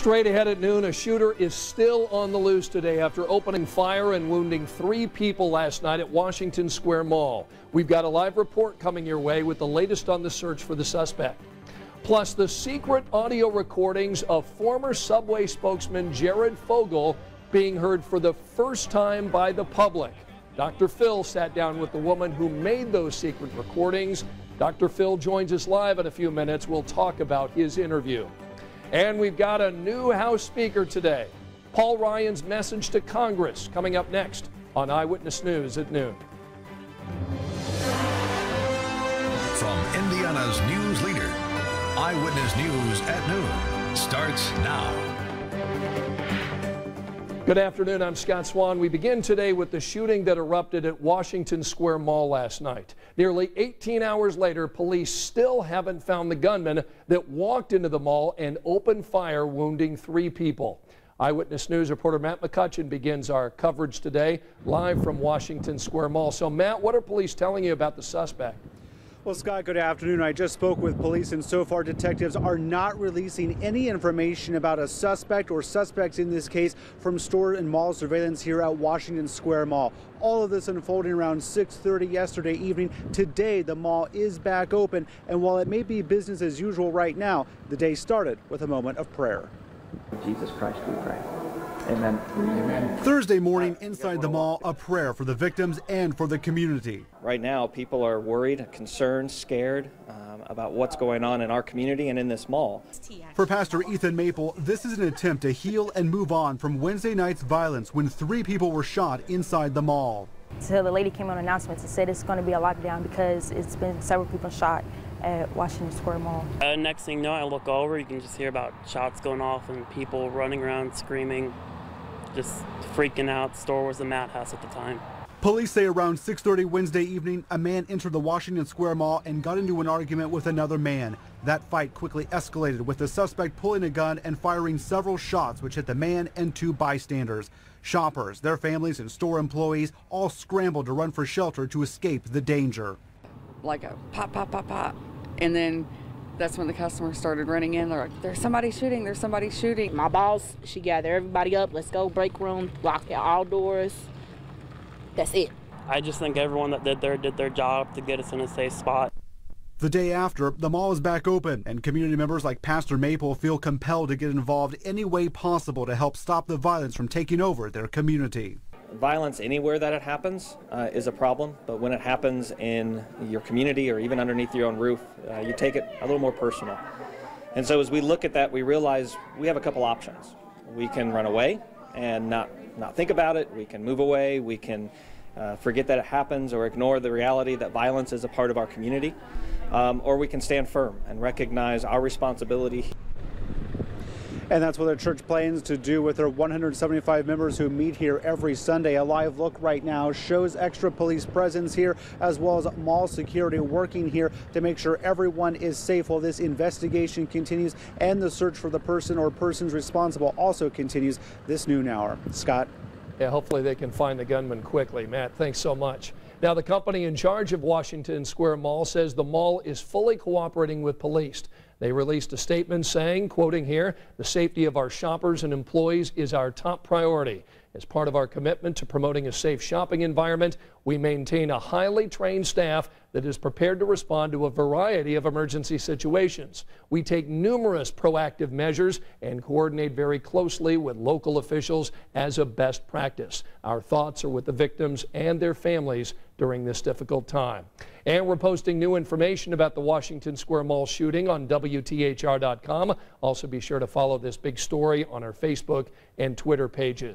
Straight ahead at noon, a shooter is still on the loose today after opening fire and wounding 3 people last night at Washington Square Mall. We've got a live report coming your way with the latest on the search for the suspect. Plus, the secret audio recordings of former Subway spokesman Jared Fogle being heard for the first time by the public. Dr. Phil sat down with the woman who made those secret recordings. Dr. Phil joins us live in a few minutes. We'll talk about his interview. And we've got a new House Speaker today. Paul Ryan's message to Congress coming up next on Eyewitness News at noon. From Indiana's news leader, Eyewitness News at noon starts now. Good afternoon, I'm Scott Swan. We begin today with the shooting that erupted at Washington Square Mall last night. Nearly 18 hours later, police still haven't found the gunman that walked into the mall and opened fire, wounding 3 people. Eyewitness News reporter Matt McCutcheon begins our coverage today, live from Washington Square Mall. So Matt, what are police telling you about the suspect? Well, Scott, good afternoon. I just spoke with police, and so far detectives are not releasing any information about a suspect or suspects in this case from store and mall surveillance here at Washington Square Mall. All of this unfolding around 6:30 yesterday evening. Today, the mall is back open, and while it may be business as usual right now, the day started with a moment of prayer. Jesus Christ, we pray. Amen. Amen. Thursday morning inside the mall, a prayer for the victims and for the community. Right now, people are worried, concerned, scared about what's going on in our community and in this mall. For Pastor Ethan Maple, this is an attempt to heal and move on from Wednesday night's violence when 3 people were shot inside the mall. So the lady came on announcements and said it's going to be a lockdown because it's been several people shot at Washington Square Mall. Next thing you know, I look over, you can just hear about shots going off and people running around screaming, just freaking out. The store was a madhouse at the time. Police say around 6:30 Wednesday evening, a man entered the Washington Square Mall and got into an argument with another man. That fight quickly escalated with the suspect pulling a gun and firing several shots which hit the man and 2 bystanders. Shoppers, their families, and store employees all scrambled to run for shelter to escape the danger. Like a pop, pop, pop, pop. And then that's when the customers started running in. They're like, there's somebody shooting, there's somebody shooting. My boss, she gathered everybody up, let's go, break room, lock all doors. That's it. I just think everyone that did their job to get us in a safe spot. The day after, the mall is back open, and community members like Pastor Maple feel compelled to get involved any way possible to help stop the violence from taking over their community. Violence anywhere that it happens is a problem, but when it happens in your community or even underneath your own roof, you take it a little more personal. And so as we look at that, we realize we have a couple options. We can run away and not think about it. We can move away. We can forget that it happens or ignore the reality that violence is a part of our community. Or we can stand firm and recognize our responsibility. And that's what the church plans to do with their 175 members who meet here every Sunday. A live look right now shows extra police presence here, as well as mall security working here to make sure everyone is safe while this investigation continues and the search for the person or persons responsible also continues this noon hour. Scott? Yeah, hopefully they can find the gunman quickly. Matt, thanks so much. Now, the company in charge of Washington Square Mall says the mall is fully cooperating with police. They released a statement saying, quoting here, "The safety of our shoppers and employees is our top priority. As part of our commitment to promoting a safe shopping environment, we maintain a highly trained staff that is prepared to respond to a variety of emergency situations. We take numerous proactive measures and coordinate very closely with local officials as a best practice. Our thoughts are with the victims and their families during this difficult time." And we're posting new information about the Washington Square Mall shooting on WTHR.com. Also be sure to follow this big story on our Facebook and Twitter pages.